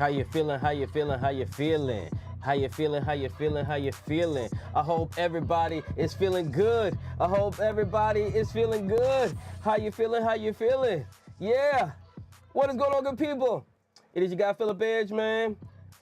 How you feeling? How you feeling? How you feeling? How you feeling? How you feeling? How you feeling? I hope everybody is feeling good. I hope everybody is feeling good. How you feeling? How you feeling? Yeah. What is going on, good people? It is your guy, Philip Edge, man.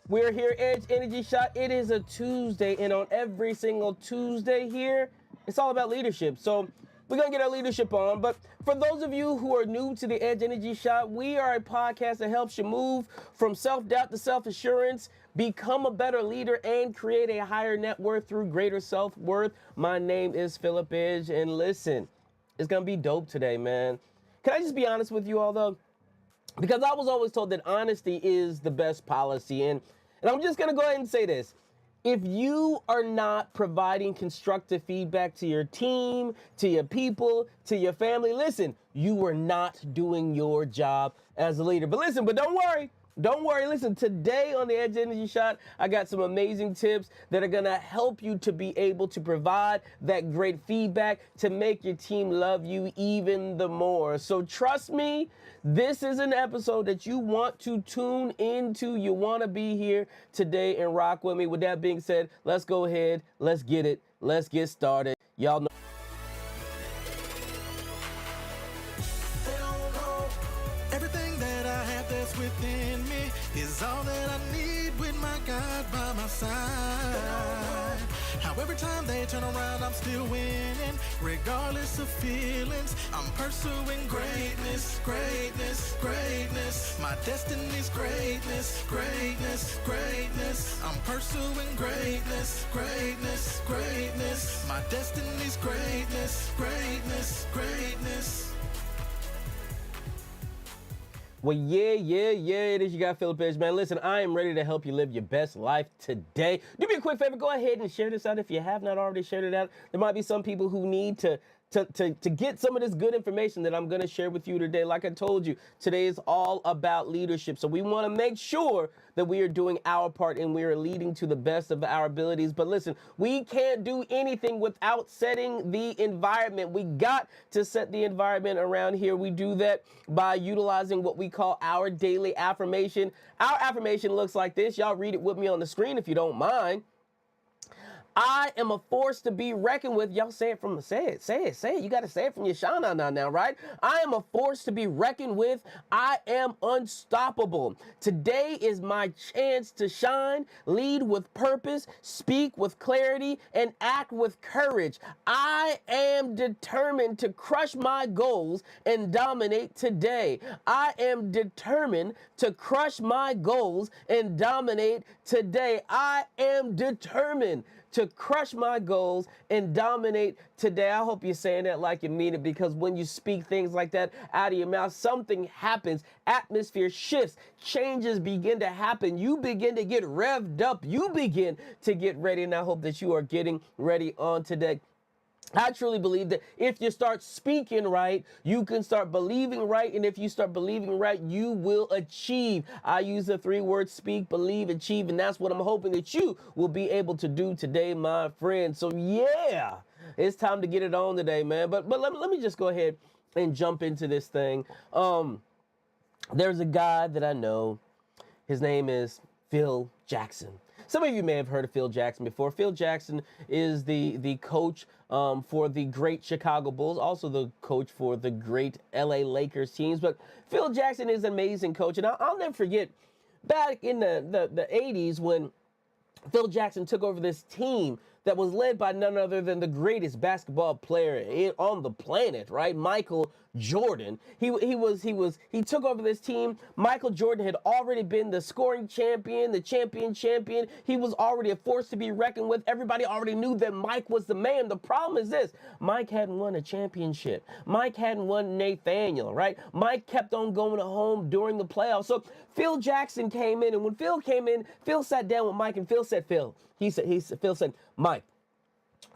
We're here, Edge Energy Shot. It is a Tuesday, and on every single Tuesday here, it's all about leadership. So we're going to get our leadership on. But for those of you who are new to the Edge Energy Shot, we are a podcast that helps you move from self-doubt to self-assurance, become a better leader, and create a higher net worth through greater self-worth. My name is Philip Edge, and listen, it's going to be dope today, man. Can I just be honest with you all, though? Because I was always told that honesty is the best policy. And I'm just going to go ahead and say this. If you are not providing constructive feedback to your team, to your people, to your family, listen, you are not doing your job as a leader. But don't worry. Don't worry. Listen, today on the Edge Energy Shot, I got some amazing tips that are going to help you to be able to provide that great feedback to make your team love you even the more. So trust me, this is an episode that you want to tune into. You want to be here today and rock with me. With that being said, let's go ahead. Let's get it. Let's get started. Y'all know. Everything that I have that's within me is all that I need with my God by my side. How every time they turn around, I'm still winning, regardless of feelings. I'm pursuing greatness, greatness, greatness. My destiny's greatness, greatness, greatness. I'm pursuing greatness, greatness, greatness. My destiny's greatness, greatness, greatness. Well, yeah, it is your guy, Philip Edge, man. Listen, I am ready to help you live your best life today. Do me a quick favor, go ahead and share this out if you have not already shared it out. There might be some people who need to get some of this good information that I'm going to share with you today. Like I told you, today is all about leadership. So we want to make sure that we are doing our part and we are leading to the best of our abilities. But listen, we can't do anything without setting the environment. We got to set the environment around here. We do that by utilizing what we call our daily affirmation. Our affirmation looks like this. Y'all read it with me on the screen if you don't mind. I am a force to be reckoned with. Y'all say it. Say it. You got to say it from your shana now, right? I am a force to be reckoned with. I am unstoppable. Today is my chance to shine, lead with purpose, speak with clarity, and act with courage. I am determined to crush my goals and dominate today. I am determined to crush my goals and dominate today. I am determined to crush my goals and dominate today. I hope you're saying that like you mean it, because when you speak things like that out of your mouth, something happens. Atmosphere shifts. Changes begin to happen. You begin to get revved up. You begin to get ready, and I hope that you are getting ready on today. I truly believe that if you start speaking right, you can start believing right. And if you start believing right, you will achieve. I use the 3 words: speak, believe, achieve. And that's what I'm hoping that you will be able to do today, my friend. So yeah, it's time to get it on today, man. But let me just go ahead and jump into this thing. There's a guy that I know. His name is Phil Jackson. Some of you may have heard of Phil Jackson before. Phil Jackson is the coach for the great Chicago Bulls, also the coach for the great LA Lakers teams. But Phil Jackson is an amazing coach. And I'll never forget back in the 80s when Phil Jackson took over this team that was led by none other than the greatest basketball player on the planet, right? Michael Jordan. He took over this team. Michael Jordan had already been the scoring champion, the champion. He was already a force to be reckoned with. Everybody already knew that Mike was the man. The problem is this: Mike hadn't won a championship. Mike hadn't won Nathaniel, right? Mike kept on going home during the playoffs. So Phil Jackson came in, and when Phil came in, Phil sat down with Mike, and Phil said, Phil said, Mike,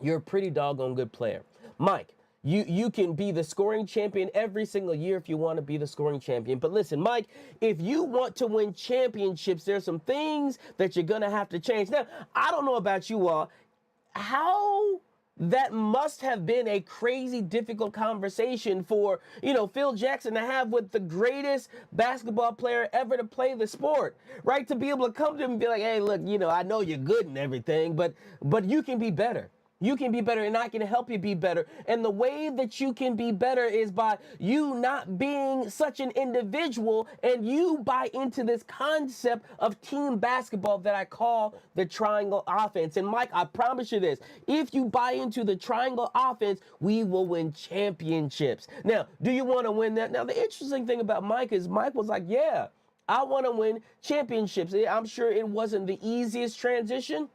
you're a pretty doggone good player. Mike, you can be the scoring champion every single year if you want to be the scoring champion. But listen, Mike, if you want to win championships, there's some things that you're going to have to change. Now, I don't know about you all. How that must have been a crazy difficult conversation for, Phil Jackson to have with the greatest basketball player ever to play the sport, right? To be able to come to him and be like, hey, look, I know you're good and everything, but you can be better. You can be better, and I can help you be better. And the way that you can be better is by you not being such an individual, and you buy into this concept of team basketball that I call the triangle offense. And Mike, I promise you this, if you buy into the triangle offense, we will win championships. Now, do you want to win that? Now, the interesting thing about Mike is Mike was like, yeah, I want to win championships. I'm sure it wasn't the easiest transition,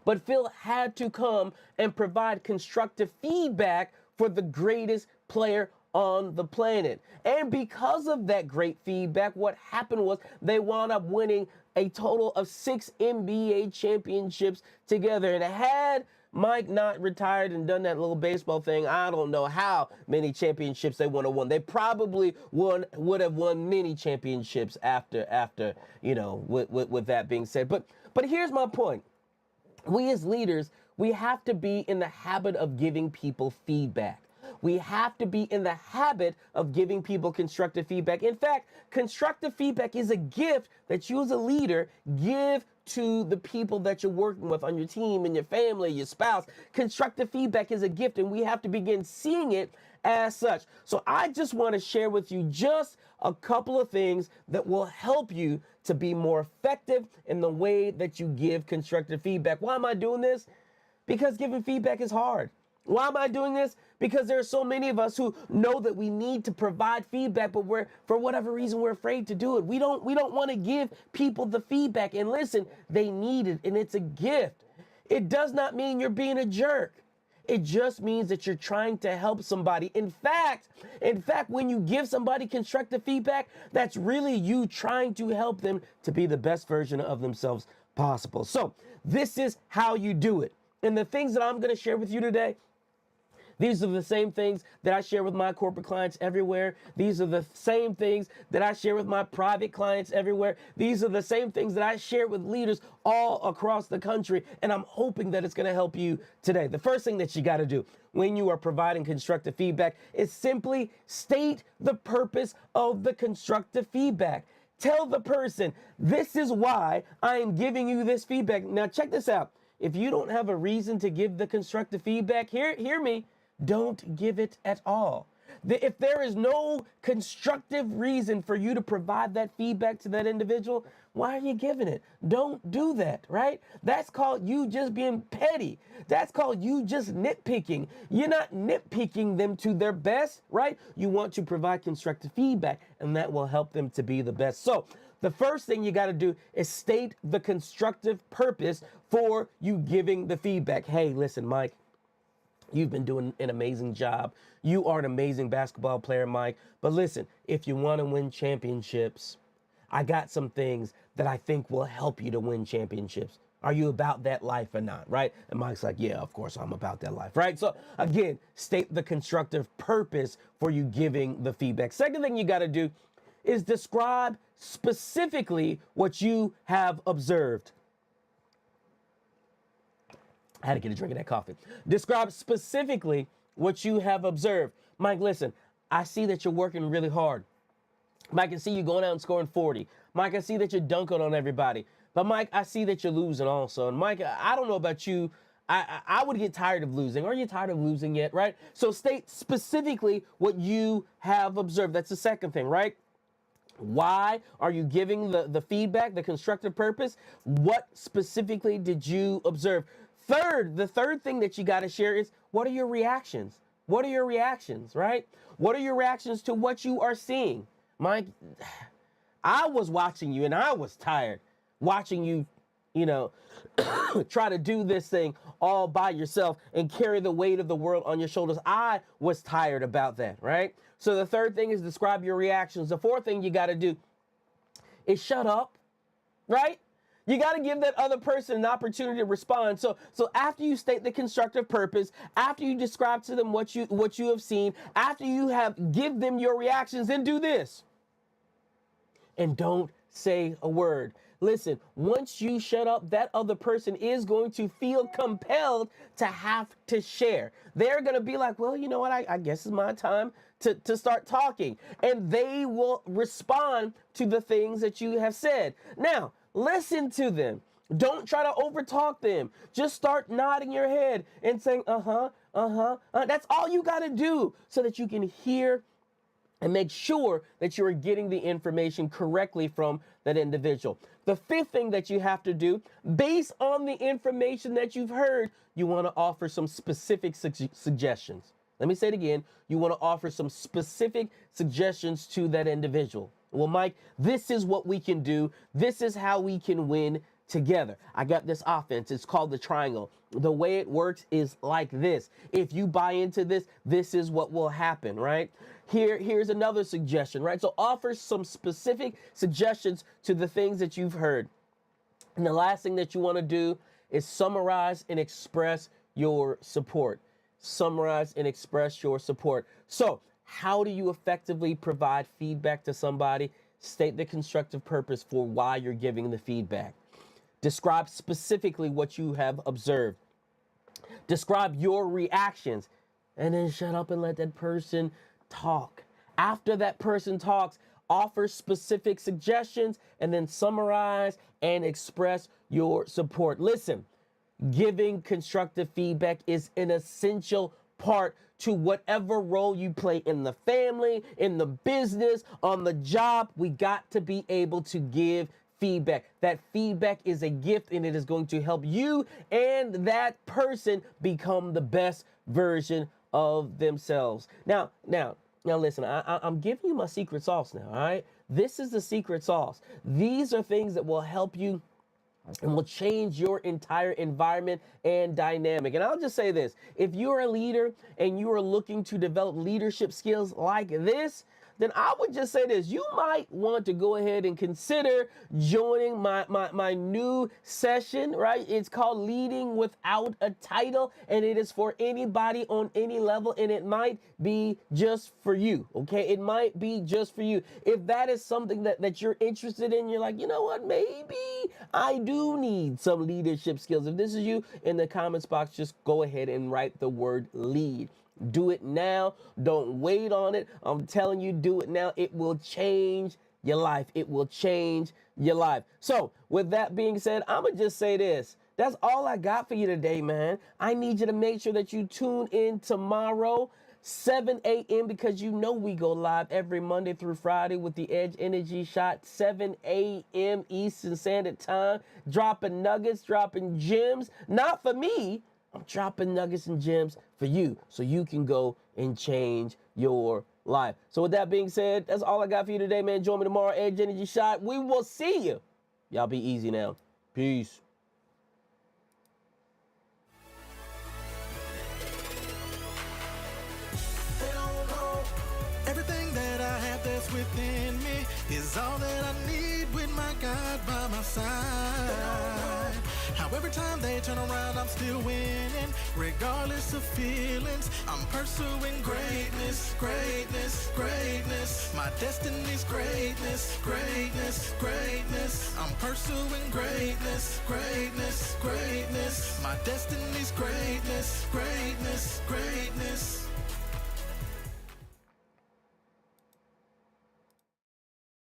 but Phil had to come and provide constructive feedback for the greatest player on the planet. And because of that great feedback, what happened was they wound up winning a total of 6 NBA championships together. And had Mike not retired and done that little baseball thing, I don't know how many championships they would have won. They probably would have won many championships after with that being said. But here's my point. We as leaders, we have to be in the habit of giving people feedback. We have to be in the habit of giving people constructive feedback. In fact, constructive feedback is a gift that you as a leader give to the people that you're working with on your team and your family, your spouse. Constructive feedback is a gift, and we have to begin seeing it as such. So I just want to share with you just a couple of things that will help you to be more effective in the way that you give constructive feedback. Why am I doing this? Because giving feedback is hard. Why am I doing this? Because there are so many of us who know that we need to provide feedback, but for whatever reason, we're afraid to do it. We don't want to give people the feedback. And listen, they need it, and it's a gift. It does not mean you're being a jerk. It just means that you're trying to help somebody. In fact, when you give somebody constructive feedback, that's really you trying to help them to be the best version of themselves possible. So this is how you do it. And the things that I'm going to share with you today, these are the same things that I share with my corporate clients everywhere. These are the same things that I share with my private clients everywhere. These are the same things that I share with leaders all across the country. And I'm hoping that it's going to help you today. The first thing that you got to do when you are providing constructive feedback is simply state the purpose of the constructive feedback. Tell the person, this is why I am giving you this feedback. Now, check this out. If you don't have a reason to give the constructive feedback, hear me. Don't give it at all. If there is no constructive reason for you to provide that feedback to that individual, why are you giving it? Don't do that, right? That's called you just being petty. That's called you just nitpicking. You're not nitpicking them to their best, right? You want to provide constructive feedback, and that will help them to be the best. So the first thing you got to do is state the constructive purpose for you giving the feedback. Hey, listen, Mike, you've been doing an amazing job. You are an amazing basketball player, Mike. But listen, if you want to win championships, I got some things that I think will help you to win championships. Are you about that life or not, right? And Mike's like, yeah, of course I'm about that life, right? So again, state the constructive purpose for you giving the feedback. Second thing you got to do is describe specifically what you have observed. I had to get a drink of that coffee. Describe specifically what you have observed. Mike, listen, I see that you're working really hard. Mike, I see you going out and scoring 40. Mike, I see that you're dunking on everybody. But Mike, I see that you're losing also. And Mike, I don't know about you. I would get tired of losing. Are you tired of losing yet, right? So state specifically what you have observed. That's the second thing, right? Why are you giving the feedback, the constructive purpose? What specifically did you observe? The third thing that you got to share is, what are your reactions? What are your reactions, right? What are your reactions to what you are seeing? Mike, I was watching you and I was tired watching you, try to do this thing all by yourself and carry the weight of the world on your shoulders. I was tired about that, right? So the third thing is describe your reactions. The fourth thing you got to do is shut up, right? You got to give that other person an opportunity to respond. So after you state the constructive purpose, after you describe to them what you have seen, after you have give them your reactions, then do this. And don't say a word. listen, once you shut up, that other person is going to feel compelled to have to share. They're going to be like, well, you know what? I guess it's my time to start talking. And they will respond to the things that you have said. Now, listen to them. Don't try to overtalk them. Just start nodding your head and saying, That's all you got to do so that you can hear and make sure that you are getting the information correctly from that individual. The fifth thing that you have to do, based on the information that you've heard, you want to offer some specific suggestions. Let me say it again. You want to offer some specific suggestions to that individual. Well, Mike, this is what we can do. This is how we can win together. I got this offense. It's called the triangle. The way it works is like this. If you buy into this, this is what will happen, right? Here's another suggestion, right? So offer some specific suggestions to the things that you've heard. And the last thing that you want to do is summarize and express your support. Summarize and express your support. So how do you effectively provide feedback to somebody? State the constructive purpose for why you're giving the feedback. Describe specifically what you have observed. Describe your reactions, and then shut up and let that person talk. After that person talks, offer specific suggestions and then summarize and express your support. Listen, giving constructive feedback is an essential part to whatever role you play in the family, in the business, on the job. We got to be able to give feedback. That feedback is a gift, and it is going to help you and that person become the best version of themselves. Now listen, I'm giving you my secret sauce now, all right? This is the secret sauce. These are things that will help you and will change your entire environment and dynamic. And I'll just say this, if you're a leader and you are looking to develop leadership skills like this, then I would just say this. You might want to go ahead and consider joining my new session, right? It's called Leading Without a Title, and it is for anybody on any level, and it might be just for you, okay? It might be just for you. If that is something that you're interested in, you're like, you know what, maybe I do need some leadership skills. If this is you, in the comments box, just go ahead and write the word lead. Do it now. Don't wait on it. I'm telling you, do it now. It will change your life. It will change your life. So with that being said, I'm going to just say this. That's all I got for you today, man. I need you to make sure that you tune in tomorrow, 7 a.m., because you know we go live every Monday through Friday with the Edge Energy Shot, 7 a.m. Eastern Standard Time, dropping nuggets, dropping gems, not for me. I'm dropping nuggets and gems for you so you can go and change your life. So with that being said, that's all I got for you today, man. Join me tomorrow, Edge Energy Shot. We will see you. Y'all be easy now. Peace. Everything that I have that's within me is all that I need with my God by my side. How every time they turn around, I'm still winning. Regardless of feelings, I'm pursuing greatness, greatness, greatness. My destiny's greatness, greatness, greatness. I'm pursuing greatness, greatness, greatness. My destiny's greatness, greatness, greatness.